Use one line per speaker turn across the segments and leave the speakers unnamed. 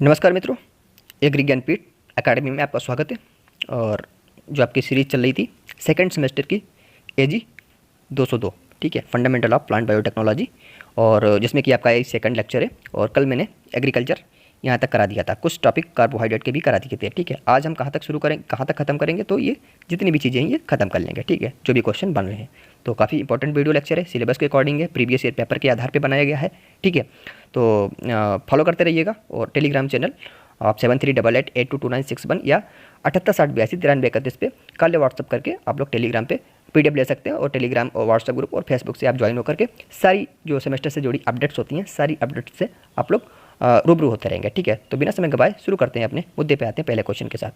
नमस्कार मित्रों, agree Jnanpith academy में आपका स्वागत है। और जो आपकी सीरीज़ चल रही थी सेकंड सेमेस्टर की एजी 202, ठीक है, फंडामेंटल ऑफ प्लांट बायोटेक्नोलॉजी, और जिसमें कि आपका ये सेकंड लेक्चर है। और कल मैंने एग्रीकल्चर यहाँ तक करा दिया था, कुछ टॉपिक कार्बोहाइड्रेट के भी करा दिए थे, ठीक है। आज हम कहाँ तक शुरू करें, कहाँ तक खत्म करेंगे, तो ये जितनी भी चीज़ें हैं ये खत्म कर लेंगे, ठीक है, जो भी क्वेश्चन बन रहे हैं। तो काफ़ी इंपॉर्टेंट वीडियो लेक्चर है, सिलेबस के अकॉर्डिंग है, प्रीवियस ईयर पेपर के आधार पर बनाया गया है, ठीक है। तो फॉलो करते रहिएगा। और टेलीग्राम चैनल आप 7388822961 या 7860829331 पे कल व्हाट्सअप करके आप लोग टेलीग्राम पे PDF ले सकते हैं। और टेलीग्राम और व्हाट्सअप ग्रुप और फेसबुक से आप ज्वाइन होकर के सारी जो सेमेस्टर से जुड़ी अपडेट्स होती हैं, सारी अपडेट्स से आप लोग रूबरू होते रहेंगे, ठीक है। तो बिना समय गवाए शुरू करते हैं, अपने मुद्दे पे आते हैं पहले क्वेश्चन के साथ।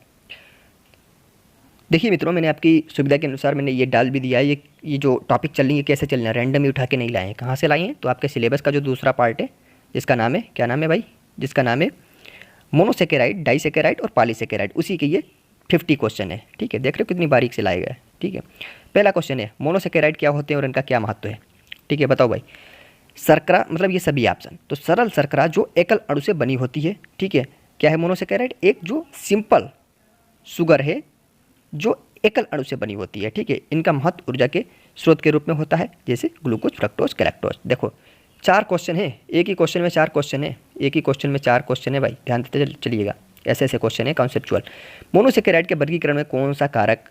देखिए मित्रों, मैंने आपकी सुविधा के अनुसार मैंने ये डाल भी दिया है, ये जो टॉपिक चल रही है कैसे चलना है, रैंडम ही उठा के नहीं लाए हैं। कहाँ से लाए हैं, तो आपके सिलेबस का जो दूसरा पार्ट है, जिसका नाम है, क्या नाम है भाई, जिसका नाम है मोनोसेकेराइड, डाइसेकेराइड और पॉलीसेकेराइड, उसी के ये 50 क्वेश्चन है, ठीक है। देख रहे हो कितनी बारीक से लाए गए, ठीक है। पहला क्वेश्चन है मोनोसेकेराइड क्या होते हैं और इनका क्या महत्व है, ठीक है, बताओ भाई। शर्करा, मतलब ये सभी ऑप्शन, तो सरल शर्करा जो एकल अणु से बनी होती है, ठीक है। क्या है मोनोसेकेराइड, एक जो सिंपल शुगर है जो एकल अणु से बनी होती है, ठीक है। इनका महत्व ऊर्जा के स्रोत के रूप में होता है, जैसे ग्लूकोज, फ्रक्टोज, गैलेक्टोज। देखो 4 क्वेश्चन है, एक ही क्वेश्चन में 4 क्वेश्चन है, एक ही क्वेश्चन में 4 क्वेश्चन है भाई, ध्यान देते चलिएगा। ऐसे ऐसे क्वेश्चन है कॉन्सेप्चुअल। मोनोसेकेराइड के वर्गीकरण में कौन सा कारक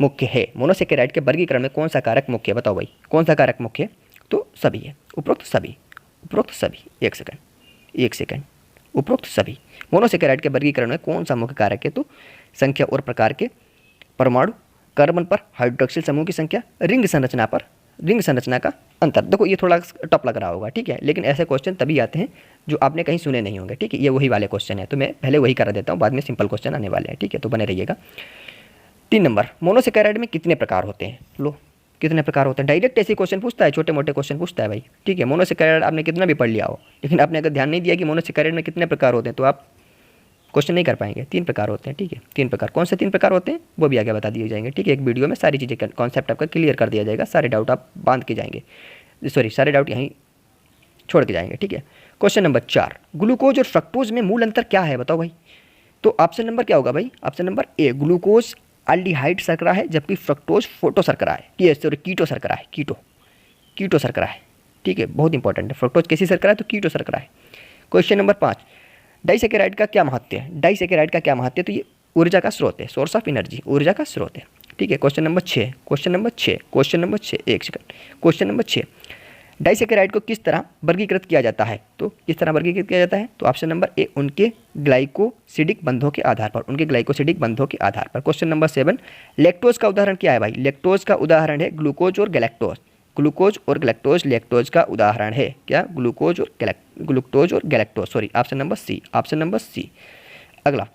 मुख्य है, मोनोसेकेराइड के वर्गीकरण में कौन सा कारक मुख्य है, बताओ भाई, कौन सा कारक मुख्य है, तो सभी है, उपरोक्त सभी, उपरोक्त सभी। एक सेकंड, उपरोक्त सभी। मोनोसेकेराइड के वर्गीकरण में कौन सा मुख्य कारक है, तो संख्या और प्रकार के, परमाणु, कार्बन पर हाइड्रोक्सिल समूह की संख्या, रिंग संरचना पर, रिंग संरचना का अंतर। देखो ये थोड़ा टफ लग रहा होगा, ठीक है, लेकिन ऐसे क्वेश्चन तभी आते हैं जो आपने कहीं सुने नहीं होंगे, ठीक है। ये वही वाले क्वेश्चन है, तो मैं पहले वही करा देता हूँ, बाद में सिंपल क्वेश्चन आने वाले हैं, ठीक है, तो बने रहिएगा। 3 नंबर, मोनोसेकेराइड में कितने प्रकार होते हैं, लो कितने प्रकार होते हैं। डायरेक्ट ऐसे क्वेश्चन पूछता है, छोटे मोटे क्वेश्चन पूछता है भाई, ठीक है। मोनोसेकेराइड आपने कितना भी पढ़ लिया हो, लेकिन आपने अगर ध्यान नहीं दिया कि मोनोसेकेराइड में कितने प्रकार होते हैं, तो आप क्वेश्चन नहीं कर पाएंगे। 3 प्रकार होते हैं, ठीक है, 3 प्रकार। कौन से 3 प्रकार होते हैं वो भी आगे बता दिए जाएंगे, ठीक है। एक वीडियो में सारी चीज़ें, कॉन्सेप्ट आपका क्लियर कर दिया जाएगा, सारे डाउट आप बांध के जाएंगे, सॉरी सारे डाउट यहीं छोड़ के जाएंगे, ठीक है। क्वेश्चन नंबर 4, ग्लूकोज और फ्रक्टोज में मूल अंतर क्या है, बताओ भाई। तो ऑप्शन नंबर क्या होगा भाई, option number A, glucose aldehyde शर्करा है, जबकि फ्रक्टोज फोटो शर्करा है, कीटो शर्करा है, कीटो शर्करा है, ठीक है, बहुत इंपॉर्टेंट है। फ्रक्टोज कैसी शर्करा है, तो कीटो शर्करा है। क्वेश्चन नंबर 5, डाइसेकेराइड का क्या महत्व है, डाइसेकेराइड का क्या महत्व है, तो ये ऊर्जा का स्रोत है, सोर्स ऑफ एनर्जी, ऊर्जा का स्रोत है, ठीक है। क्वेश्चन नंबर 6, एक सेकंड, क्वेश्चन नंबर 6, डाइसेकेराइड को किस तरह वर्गीकृत किया जाता है, तो किस तरह वर्गीकृत किया जाता है, तो ऑप्शन नंबर ए, उनके ग्लाइकोसिडिक बंधों के आधार पर, उनके ग्लाइकोसिडिक बंधों के आधार पर। क्वेश्चन नंबर 7, लैक्टोज का उदाहरण क्या है भाई, लैक्टोज का उदाहरण है ग्लूकोज और गैलेक्टोज, ग्लूकोज और गैलेक्टोज लैक्टोज का उदाहरण है, क्या, ग्लूकोज और galactose, sorry option number C, option number C. अगला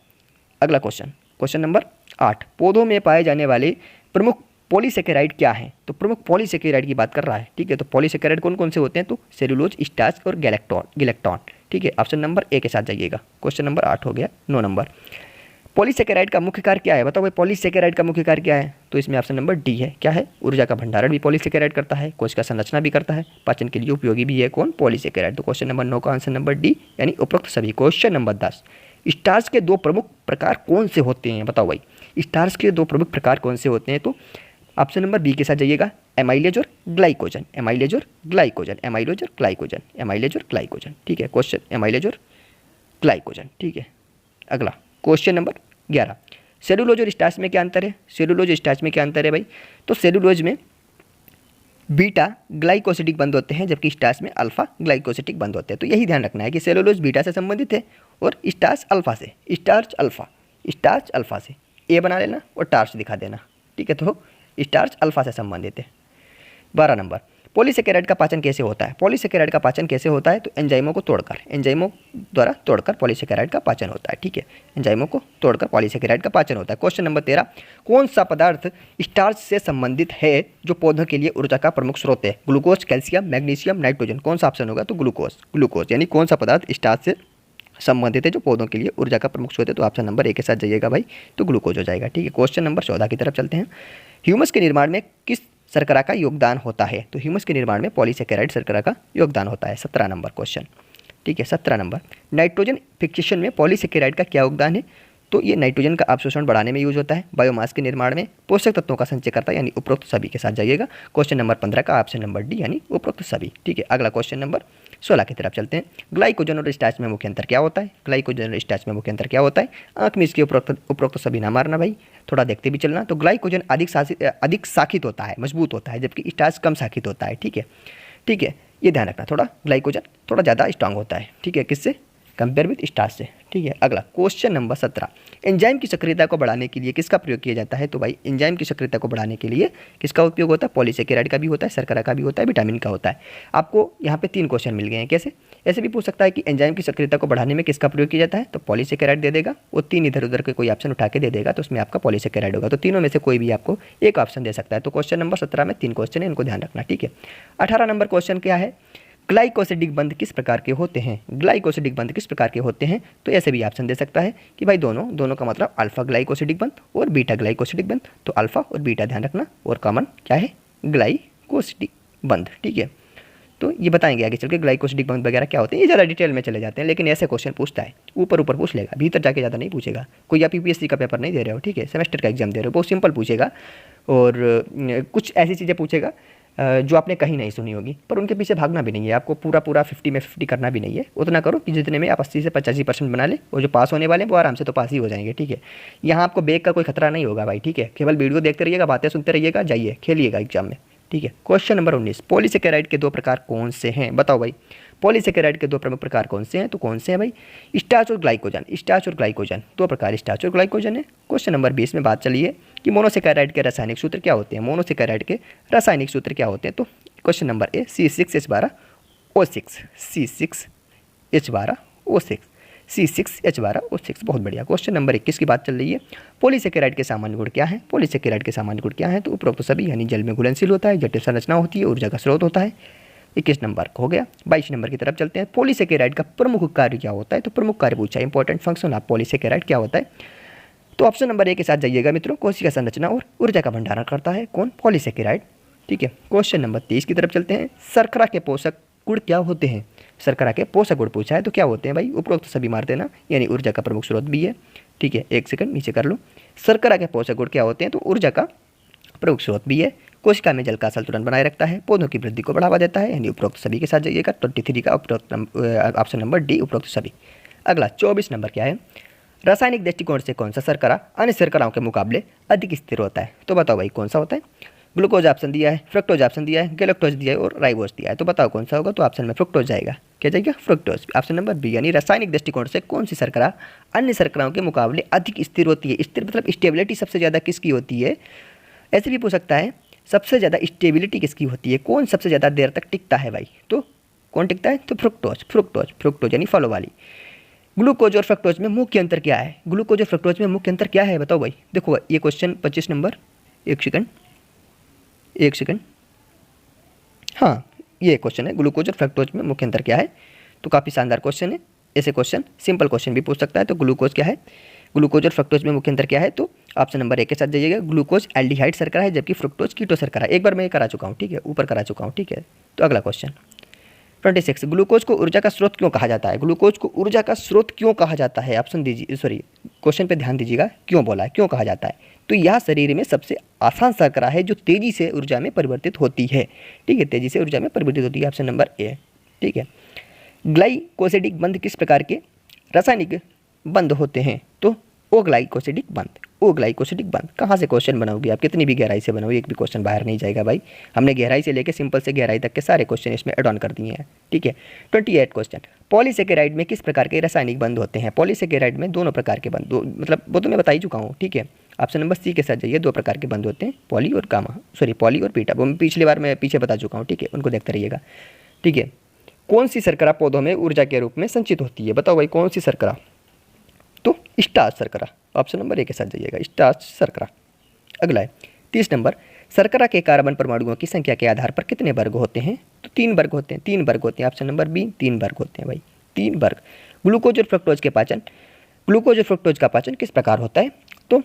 क्वेश्चन, क्वेश्चन नंबर 8, पौधों में पाए जाने वाले प्रमुख पॉलीसेकेराइड क्या है, तो प्रमुख पॉलीसेकेराइड की बात कर रहा है, ठीक है। तो पॉलीसेकेराइड कौन कौन से होते हैं, तो सेलुलोज, स्टार्च और गैलेक्टॉन, ठीक है। ऑप्शन नंबर ए के साथ जाइएगा। क्वेश्चन नंबर 8 हो गया। 9 नंबर, पॉलीसेकेराइड का मुख्य कार्य क्या है, बताओ भाई, पॉलीसेकेराइड का मुख्य कार्य क्या है, तो इसमें ऑप्शन नंबर डी है, क्या है, ऊर्जा का भंडारण भी पॉलीसेकेराइड करता है, कोशिका संरचना भी करता है, पाचन के लिए उपयोगी भी है, कौन, पॉलीसेकेराइड। तो क्वेश्चन नंबर 9 का आंसर नंबर डी, यानी उपरोक्त सभी। क्वेश्चन नंबर 10, स्टार्च के 2 प्रमुख प्रकार कौन से होते हैं, बताओ भाई, स्टार्च के 2 प्रमुख प्रकार कौन से होते हैं, तो ऑप्शन नंबर बी के साथ जाइएगा, एमाइलेज और ग्लाइकोजन, एमाइलेज और ग्लाइकोजन, एमाइलेज और ग्लाइकोजन, एमाइलेज और ग्लाइकोजन, ठीक है। क्वेश्चन एमाइलेज और ग्लाइकोजन, ठीक है। अगला क्वेश्चन नंबर 11, सेलुलोज और स्टार्च में क्या अंतर है, सेलुलोज और स्टार्च में क्या अंतर है भाई, तो सेलुलोज में बीटा ग्लाइकोसिडिक बंध होते हैं, जबकि स्टार्च में अल्फा ग्लाइकोसिडिक बंध होते हैं। तो यही ध्यान रखना है कि सेलुलोज बीटा से संबंधित है और स्टार्च अल्फा से, स्टार्च अल्फा से, ए बना लेना और टार्च दिखा देना, ठीक है। तो स्टार्च अल्फा से संबंधित है। 12 नंबर, पॉलीसेकेराइड का पाचन कैसे होता है, पॉलीसेकेराइड का पाचन कैसे होता है, तो एंजाइमों को तोड़कर, एंजाइमों द्वारा तोड़कर पॉलीसेकेराइड का पाचन होता है, ठीक है, एंजाइमों को तोड़कर पॉलीसेकेराइड का पाचन होता है। क्वेश्चन नंबर 13, कौन सा पदार्थ स्टार्च से संबंधित है जो पौधों के लिए ऊर्जा का प्रमुख स्रोत है, ग्लूकोज, कैल्शियम, मैग्नीशियम, नाइट्रोजन, कौन सा ऑप्शन होगा, तो ग्लूकोज, यानी कौन सा पदार्थ स्टार्च से संबंधित है जो पौधों के लिए ऊर्जा का प्रमुख स्रोत है, तो ऑप्शन नंबर ए के साथ जाइएगा भाई, तो ग्लूकोज हो जाएगा, ठीक है। क्वेश्चन नंबर 14 की तरफ चलते हैं, ह्यूमस के निर्माण में किस शर्करा का योगदान होता है, तो ह्यूमस के निर्माण में पॉलीसेकेराइड शर्करा का योगदान होता है। 17 नंबर क्वेश्चन, ठीक है। 17 नंबर, नाइट्रोजन फिक्सेशन में पॉलीसेकेराइड का क्या योगदान है? तो ये नाइट्रोजन का अवशोषण बढ़ाने में यूज होता है, बायोमास के निर्माण में, पोषक तत्वों का संचय करता है, यानी उपरोक्त सभी के साथ जाइएगा। क्वेश्चन नंबर 15 का ऑप्शन नंबर डी यानी उपरोक्त सभी। ठीक है, अगला क्वेश्चन नंबर 16 की तरफ चलते हैं। ग्लाइकोजन और स्टार्च में मुख्य अंतर क्या होता है? ग्लाइकोजन और स्टार्च में मुख्य अंतर क्या होता है? आंख में इसके उपरोक्त सभी ना मारना भाई, थोड़ा देखते भी चलना। तो ग्लाइकोजन अधिक शाखित होता है, मजबूत होता है, जबकि स्टार्च कम शाखित होता है। ठीक है, ठीक है, ये ध्यान रखना, थोड़ा ग्लाइकोजन थोड़ा ज़्यादा स्ट्रांग होता है। ठीक है, किससे? कंपेयर विथ स्टार्च से। ठीक है, अगला क्वेश्चन नंबर 17, एंजाइम की सक्रियता को बढ़ाने के लिए किसका प्रयोग किया जाता है? तो भाई एंजाइम की सक्रियता को बढ़ाने के लिए किसका उपयोग होता है? पॉलीसेकेराइड का भी होता है, शर्करा का भी होता है, विटामिन का होता है। आपको यहाँ पे 3 क्वेश्चन मिल गए हैं। कैसे? ऐसे भी पूछ सकता है कि एंजाइम की सक्रियता को बढ़ाने में किसका प्रयोग किया जाता है? तो पॉलीसेकेराइड दे देगा, वो 3 इधर उधर के कोई ऑप्शन उठा के दे देगा, तो उसमें आपका पॉलीसेकेराइड होगा। तो तीनों में से कोई भी आपको एक ऑप्शन दे सकता है। तो क्वेश्चन नंबर 17 में 3 क्वेश्चन है, इनको ध्यान रखना। ठीक है, 18 नंबर क्वेश्चन क्या है? ग्लाइकोसिडिक बंध किस प्रकार के होते हैं? ग्लाइकोसिडिक बंध किस प्रकार के होते हैं? तो ऐसे भी ऑप्शन दे सकता है कि भाई दोनों का मतलब अल्फा ग्लाइकोसिडिक बंध और बीटा ग्लाइकोसिडिक बंध। तो अल्फा और बीटा ध्यान रखना, और कॉमन क्या है? ग्लाइकोसिडिक बंध। ठीक है, तो ये बताएंगे आगे चल के ग्लाइकोसिडिक बंध वगैरह क्या होते हैं, ये ज़्यादा डिटेल में चले जाते हैं, लेकिन ऐसे क्वेश्चन पूछता है, ऊपर ऊपर पूछ लेगा, भीतर जाके ज़्यादा नहीं पूछेगा। कोई आप यूपीएससी का पेपर नहीं दे रहे हो, ठीक है, सेमेस्टर का एग्जाम दे रहे हो, बहुत सिंपल पूछेगा, और कुछ ऐसी चीज़ें पूछेगा जो आपने कहीं नहीं सुनी होगी, पर उनके पीछे भागना भी नहीं है आपको, पूरा 50 में 50 करना भी नहीं है। उतना करो कि जितने में आप 80 से 85% बना ले, और जो पास होने वाले हैं वो आराम से तो पास ही हो जाएंगे। ठीक है, यहाँ आपको बैग का कोई खतरा नहीं होगा भाई। ठीक है, केवल वीडियो देखते रहिएगा, बातें सुनते रहिएगा, जाइए खेलिएगा एग्जाम में। ठीक है, क्वेश्चन नंबर 19, पॉलीसेकेराइड के 2 प्रकार कौन से हैं? बताओ भाई, पॉलीसेकेराइड के 2 प्रमुख प्रकार कौन से हैं? तो कौन से हैं भाई? स्टार्च और ग्लाइकोजन। स्टार्च और ग्लाइकोजन 2 प्रकार स्टार्च और ग्लाइकोजन है। क्वेश्चन नंबर 20 में बात चलिए कि मोनोसेकेराइड के रासायनिक सूत्र क्या होते हैं? मोनोसेकेराइड के रासायनिक सूत्र क्या होते हैं? तो question number A C6H12O6, C6H12O6, C6H12O6। बहुत बढ़िया। क्वेश्चन नंबर 21 की बात चल रही है, पॉलीसेकेराइड के सामान्य गुण क्या है? पॉलीसेकेराइड के सामान्य गुण क्या है? तो उपरोक्त सभी, यानी जल में घुलनशील होता है, जटिल संरचना होती है, ऊर्जा का स्रोत होता है। 21 नंबर हो गया। 22 नंबर की तरफ चलते हैं, पॉलीसेकेराइड का प्रमुख कार्य क्या होता है? तो प्रमुख कार्य पूछा है, इंपॉर्टेंट फंक्शन ऑफ पॉलीसेकेराइड क्या होता है? तो ऑप्शन नंबर ए के साथ जाइएगा मित्रों, कोशिका संरचना और ऊर्जा का भंडारण करता है। कौन? पॉलीसेकेराइड। ठीक है, क्वेश्चन नंबर 23 की तरफ चलते हैं, शर्करा के पोषक गुण क्या होते हैं? शर्करा के पोषक गुण पूछा है, तो क्या होते हैं भाई? उपरोक्त सभी मार देना, यानी ऊर्जा का प्रमुख स्रोत भी है। ठीक है, एक सेकंड नीचे कर लो। शर्करा के पोषक गुण क्या होते हैं? तो ऊर्जा का प्रमुख स्रोत भी है, कोशिका में जल का संतुलन बनाए रखता है, पौधों की वृद्धि को बढ़ावा देता है, यानी उपरोक्त सभी के साथ जाइएगा। 23 का उपरोक्त ऑप्शन नंबर डी उपरोक्त सभी। अगला 24 नंबर क्या है? रासायनिक दृष्टिकोण से कौन सा शर्करा अन्य शर्कराओं के मुकाबले अधिक स्थिर होता है? तो बताओ भाई कौन सा होता है? ग्लूकोज ऑप्शन दिया है, फ्रक्टोज ऑप्शन दिया है, गैलेक्टोज दिया है और राइबोज दिया है। तो बताओ कौन सा होगा? तो ऑप्शन में फ्रुक्टोज जाएगा। क्या जाएगा? फ्रुक्टोज। ऑप्शन नंबर बी, यानी रासायनिक दृष्टिकोण से कौन सी शर्करा अन्य शर्कराओं के मुकाबले अधिक स्थिर होती है? स्थिर मतलब स्टेबिलिटी सबसे ज़्यादा किसकी होती है? ऐसे भी पूछ सकता है, सबसे ज़्यादा स्टेबिलिटी किसकी होती है? कौन सबसे ज़्यादा देर तक टिकता है भाई? तो कौन टिकता है? तो फ्रुक्टोज। फ्रुक्टोज फ्रुक्टोज यानी फलों वाली। ग्लूकोज और फ्रक्टोज में मुख्य अंतर क्या है? ग्लूकोज और फ्रक्टोज में मुख्य अंतर क्या है? बताओ भाई। देखो ये क्वेश्चन 25 नंबर, एक सेकंड, हाँ ये क्वेश्चन है, ग्लूकोज और फ्रक्टोज में मुख्य अंतर क्या है? तो काफ़ी शानदार क्वेश्चन है। ऐसे क्वेश्चन सिंपल क्वेश्चन भी पूछ सकता है। तो ग्लूकोज क्या है, ग्लूकोज और फ्रक्टोज में मुख्य अंतर क्या है? तो ऑप्शन नंबर ए के साथ जाइएगा, ग्लूकोज एल्डिहाइड शर्करा है, जबकि फ्रुक्टोज कीटो शर्करा। एक बार मैं ये करा चुका हूँ, ठीक है, ऊपर करा चुका हूँ। ठीक है, तो अगला क्वेश्चन 26, ग्लूकोज को ऊर्जा का स्रोत क्यों कहा जाता है? ग्लूकोज को ऊर्जा का स्रोत क्यों कहा जाता है? ऑप्शन दीजिए, सॉरी क्वेश्चन पे ध्यान दीजिएगा, क्यों बोला है, क्यों कहा जाता है? तो यह शरीर में सबसे आसान शर्करा है जो तेजी से ऊर्जा में परिवर्तित होती है। ठीक है, तेजी से ऊर्जा में परिवर्तित होती है, ऑप्शन नंबर ए। ठीक है, ग्लाइकोसिडिक बंध किस प्रकार के रासायनिक बंध होते हैं? तो ओ ग्लाइकोसिडिक बंध। ओ ग्लाइकोसिडिक बंध कहाँ से क्वेश्चन बनाओगे आप? कितनी भी गहराई से बनाओगे, एक भी क्वेश्चन बाहर नहीं जाएगा भाई। हमने गहराई से लेकर सिंपल से गहराई तक के सारे क्वेश्चन इसमें एड ऑन कर दिए हैं। ठीक है, 28 क्वेश्चन, पॉलीसेकेराइड में किस प्रकार के रासायनिक बंध होते हैं? पॉलीसेकेराइड में दोनों प्रकार के बंध, मतलब वो तो मैं बता ही चुका हूँ। ठीक है, ऑप्शन नंबर सी के साथ जाइए, 2 प्रकार के बंध होते हैं, पॉली और गामा, सॉरी पॉली और बीटा, वो मैं पिछली बार मैं पीछे बता चुका हूँ। ठीक है, उनको देखते रहिएगा। ठीक है, कौन सी शर्करा पौधों में ऊर्जा के रूप में संचित होती है? बताओ भाई कौन सी शर्करा? तो स्टार्च शर्करा, ऑप्शन नंबर ए के साथ जाइएगा, स्टार्च शर्करा। अगला है 30 नंबर, शर्करा के कार्बन परमाणुओं की संख्या के आधार पर कितने वर्ग होते हैं? तो 3 वर्ग होते हैं, 3 वर्ग होते हैं, ऑप्शन नंबर बी 3 वर्ग होते हैं भाई, 3 वर्ग। ग्लूकोज और फ्रक्टोज के पाचन, ग्लूकोज और फ्रक्टोज का पाचन किस प्रकार होता है? तो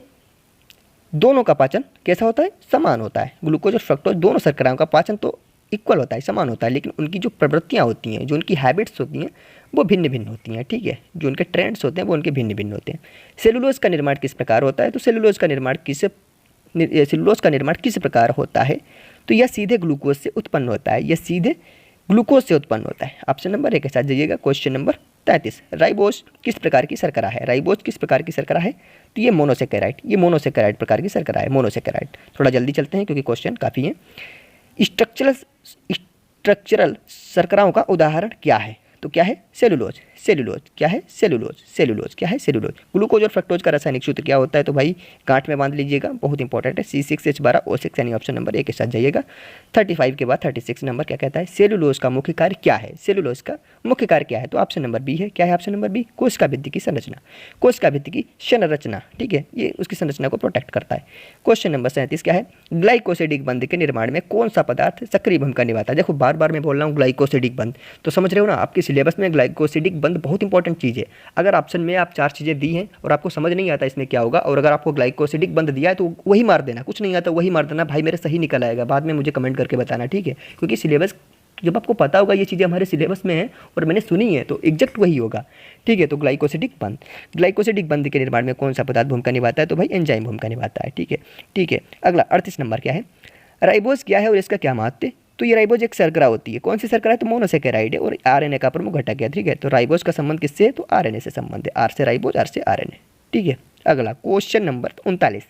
दोनों का पाचन कैसा होता है? समान होता है। ग्लूकोज और फ्रक्टोज दोनों शर्कराओं का पाचन तो इक्वल होता है, समान होता है, लेकिन उनकी जो प्रवृत्तियाँ होती हैं, जो उनकी हैबिट्स होती हैं, वो भिन्न भिन्न होती हैं, ठीक है। जो उनके ट्रेंड्स होते हैं वो उनके भिन्न भिन्न होते हैं। सेलुलोज का निर्माण किस प्रकार होता है? तो सेलुलोज का निर्माण किस प्रकार होता है? तो यह सीधे ग्लूकोज से उत्पन्न होता है, यह सीधे ग्लूकोज से उत्पन्न होता है। ऑप्शन नंबर ए के साथ जाइएगा। क्वेश्चन नंबर 33, राइबोज किस प्रकार की शर्करा है? राइबोज किस प्रकार की शर्करा है? तो ये मोनोसेकेराइड, ये मोनोसेकेराइड प्रकार की शर्करा है, मोनोसेकेराइड। थोड़ा जल्दी चलते हैं क्योंकि क्वेश्चन काफ़ी हैं। स्ट्रक्चरल शर्कराओं का उदाहरण क्या है? तो क्या है? सेलुलोज। सेलुलोज क्या है? सेलुलोज। सेलुलोज क्या है? सेलुलोज। ग्लूकोज और फ्रक्टोज का रासायनिक सूत्र क्या होता है? तो भाई गांठ में बांध लीजिएगा, बहुत इंपॉर्टेंट है, C6H12O6, यानी ऑप्शन नंबर ए के साथ जाइएगा। 35 के बाद 36 नंबर क्या कहता है? सेलुलोज का मुख्य कार्य क्या है? सेलुलोज का मुख्य कार्य क्या है? तो ऑप्शन नंबर बी है। क्या है ऑप्शन नंबर बी? कोशिका भित्ति की संरचना। कोशिका भित्ति की संरचना, ठीक है, ये उसकी संरचना को प्रोटेक्ट करता है। क्वेश्चन नंबर 37 क्या है? ग्लाइकोसिडिक बंध के निर्माण में कौन सा पदार्थ सक्रिय भूमिका निभाता है? देखो बार बार मैं बोल रहा हूँ ग्लाइकोसिडिक बंध, तो समझ रहे हो ना, आपके सिलेबस में ग्लाइकोसिडिक बंध बहुत इंपॉर्टेंट चीज़ है। अगर ऑप्शन में आप 4 चीज़ें दी हैं और आपको समझ नहीं आता इसमें क्या होगा, और अगर आपको ग्लाइकोसिडिक बंध दिया है तो वही मार देना, कुछ नहीं आता वही मार देना, भाई मेरे सही निकल आएगा, बाद में मुझे कमेंट करके बताना, ठीक है। क्योंकि सिलेबस जब आपको पता होगा ये चीज़ें हमारे सिलेबस में हैं और मैंने सुनी है तो एग्जैक्ट वही होगा, ठीक है। तो ग्लाइकोसिडिक बंध, ग्लाइकोसिडिक बंध के निर्माण में कौन सा पदार्थ भूमिका निभाता है? तो भाई एंजाइम भूमिका निभाता है, ठीक है, ठीक है। अगला 38 नंबर क्या है? राइबोज क्या है और इसका क्या महत्व है? तो ये राइबोज एक शर्करा होती है। कौन सी शर्करा है? तो मोनोसेकेराइड है और आरएनए का प्रमुख घटक है, ठीक है। तो राइबोज का संबंध किससे है? तो आरएनए से संबंध है, आर से राइबोज, आर से आरएनए, ठीक है। अगला क्वेश्चन नंबर 39,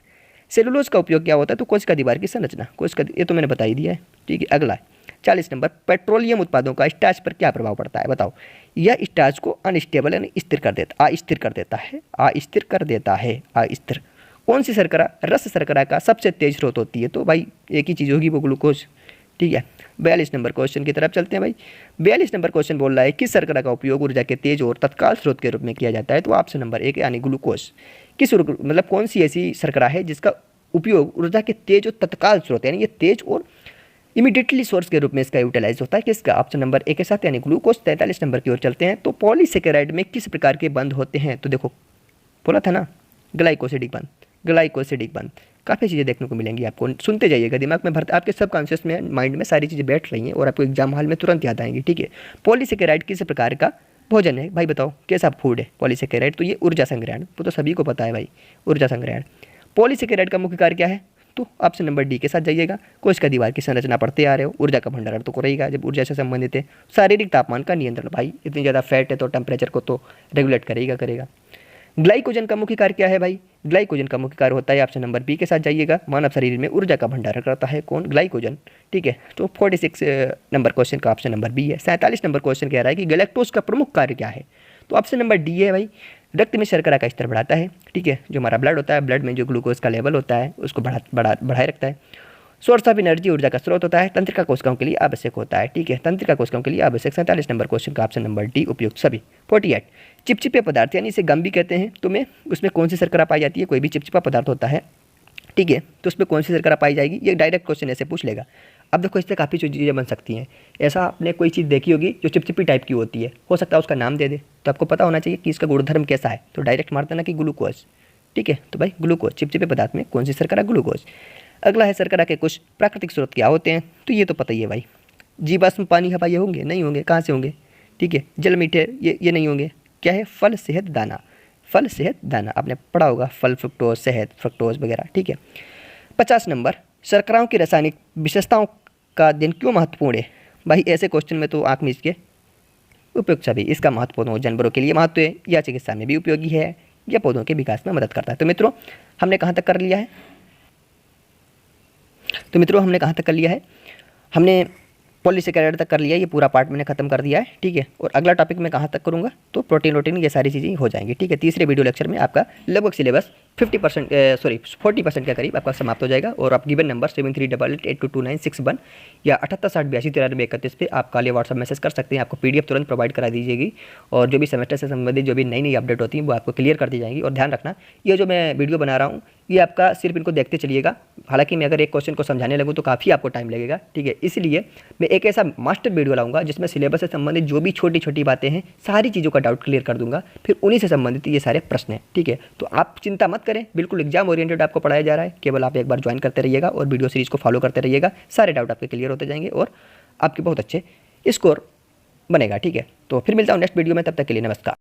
सेलुलोज का उपयोग क्या होता है? तो कोशिका दीवार की संरचना, कोशिका, ये तो मैंने बता ही दिया है, ठीक है। अगला 40 नंबर, पेट्रोलियम उत्पादों का स्टार्च पर क्या प्रभाव पड़ता है? बताओ। यह स्टार्च को अनस्टेबल यानी स्थिर कर देता, अस्थिर कर देता है, अस्थिर कर देता है, अस्थिर। कौन सी शर्करा रस शर्करा का सबसे तेज स्रोत होती है? तो भाई एक ही चीज़ होगी, वो ग्लूकोज, ठीक है। 42 नंबर क्वेश्चन की तरफ चलते हैं भाई। 42 नंबर क्वेश्चन बोल रहा है किस शर्करा का उपयोग ऊर्जा के तेज और तत्काल स्रोत के रूप में किया जाता है? तो ऑप्शन नंबर 1 यानी ग्लूकोज। मतलब कौन सी ऐसी शर्करा है जिसका उपयोग ऊर्जा के तेज और तत्काल स्रोत, यानी ये तेज और इमीडिएटली सोर्स के रूप में इसका यूटिलाइज होता है, किसका? ऑप्शन नंबर 1 के साथ यानी ग्लूकोज। 43 नंबर की ओर चलते हैं। तो पॉलीसेकेराइड में किस प्रकार के बंध होते हैं? तो देखो बोला था ना, ग्लाइकोसिडिक बंध, ग्लाइकोसिडिक बंध। काफ़ी चीज़ें देखने को मिलेंगी आपको, सुनते जाइएगा, दिमाग में भरते, आपके सब कॉन्शियस में, माइंड में सारी चीज़ें बैठ रही हैं और आपको एग्जाम हॉल में तुरंत याद आएंगी, ठीक है। पॉलीसेकेराइड किस प्रकार का भोजन है? भाई बताओ कैसा फूड है पॉलीसेकेराइड? तो ये ऊर्जा संग्रहण, वो तो सभी को पता है भाई, ऊर्जा संग्रहण। पॉलीसेकेराइड का मुख्य कार्य क्या है? तो ऑप्शन नंबर डी के साथ जाइएगा। कोशिका दीवार की संरचना पढ़ते आ रहे हो, ऊर्जा का भंडारण तो करेगा जब ऊर्जा से संबंधित है। शारीरिक तापमान का नियंत्रण, भाई इतनी ज़्यादा फैट है तो टेम्परेचर को तो रेगुलेट करेगा। ग्लाइकोजन का मुख्य कार्य क्या है भाई? ग्लाइकोजन का मुख्य कार्य होता है, ऑप्शन नंबर बी के साथ जाइएगा, मानव शरीर में ऊर्जा का भंडारण करता है। कौन? ग्लाइकोजन, ठीक है। तो 46 नंबर क्वेश्चन का ऑप्शन नंबर बी है। 47 नंबर क्वेश्चन कह रहा है कि गैलेक्टोज का प्रमुख कार्य क्या है? तो ऑप्शन नंबर डी है भाई, रक्त में शर्करा का स्तर बढ़ाता है, ठीक है। जो हमारा ब्लड होता है, ब्लड में जो ग्लूकोज का लेवल होता है उसको बढ़ाए रखता है। सोर्स ऑफ एनर्जी, ऊर्जा का स्रोत होता है, तंत्रिका कोशिकाओं के लिए आवश्यक होता है, ठीक है, तंत्रिका कोशिकाओं के लिए आवश्यक। 47 नंबर क्वेश्चन का ऑप्शन नंबर डी उपयुक्त सभी। 48 चिपचिपे पदार्थ यानी इसे गम भी कहते हैं, तो में उसमें कौन सी शर्करा पाई जाती है? कोई भी चिपचिपा पदार्थ होता है, ठीक है, तो उसमें कौन सी शर्करा पाई जाएगी? ये डायरेक्ट क्वेश्चन ऐसे पूछ लेगा। अब देखो इससे काफ़ी चीज़ें बन सकती हैं। ऐसा आपने कोई चीज़ देखी होगी जो चिपचिपी टाइप की होती है, हो सकता है उसका नाम दे दे, तो आपको पता होना चाहिए कि इसका गुणधर्म कैसा है, तो डायरेक्ट मार देना कि ग्लूकोज, ठीक है। तो भाई ग्लूकोज, चिपचिपे पदार्थ में कौन सी शर्करा? ग्लूकोज। अगला है शर्करा के कुछ प्राकृतिक स्रोत क्या होते हैं? तो ये तो पता ही है भाई, जीवाश्म, पानी, हवा, ये होंगे? नहीं होंगे, कहाँ से होंगे? ठीक है, जल, मीठे, ये नहीं होंगे। क्या है? फल, शहद, दाना, फल, शहद, दाना, आपने पढ़ा होगा, फल, फ्रुक्टोज, शहद, फ्रुक्टोज वगैरह, ठीक है। 50 नंबर, शर्कराओं की रासायनिक विशेषताओं का अध्ययन क्यों महत्वपूर्ण है? भाई ऐसे क्वेश्चन में तो आँख मीच के उपयुक्त सभी। इसका महत्वपूर्ण हो, जानवरों के लिए महत्व है, या चिकित्सा में भी उपयोगी है, या पौधों के विकास में मदद करता है। तो मित्रों हमने कहाँ तक कर लिया है? हमने पॉलीसेकेराइड तक कर लिया, ये पूरा पार्ट मैंने खत्म कर दिया है, ठीक है। और अगला टॉपिक मैं कहाँ तक करूँगा? तो प्रोटीन ये सारी चीज़ें हो जाएंगी, ठीक है। तीसरे वीडियो लेक्चर में आपका लगभग सिलेबस 40% के करीब आपका समाप्त हो जाएगा। और आप गिवन नंबर 7388822961 या 7860829331 पे आप काले व्हाट्सअप मैसेज कर सकते हैं, आपको PDF तुरंत प्रोवाइड करा दी जाएगी। और जो भी सेमेस्टर से संबंधित जो भी नई अपडेट होती है वो आपको क्लियर कर दी जाएंगी। और ध्यान रखना, ये जो मैं वीडियो बना रहा हूँ ये आपका सिर्फ इनको देखते चलिएगा, हालांकि मैं अगर एक क्वेश्चन को समझाने लगूँ तो काफ़ी आपको टाइम लगेगा, ठीक है। इसलिए मैं एक ऐसा मास्टर वीडियो लाऊंगा जिसमें सिलेबस से संबंधित जो भी छोटी छोटी बातें हैं सारी चीज़ों का डाउट क्लियर कर दूंगा, फिर उन्हीं से संबंधित ये सारे प्रश्न हैं, ठीक है। तो आप चिंता मत करें, बिल्कुल एग्जाम ओरिएंटेड आपको पढ़ाया जा रहा है, केवल आप एक बार ज्वाइन करते रहिएगा और वीडियो सीरीज को फॉलो करते रहिएगा, सारे डाउट आपके क्लियर होते जाएंगे और आपके बहुत अच्छे स्कोर बनेगा। ठीक है, तो फिर मिलता हूँ नेक्स्ट वीडियो में, तब तक के लिए नमस्कार।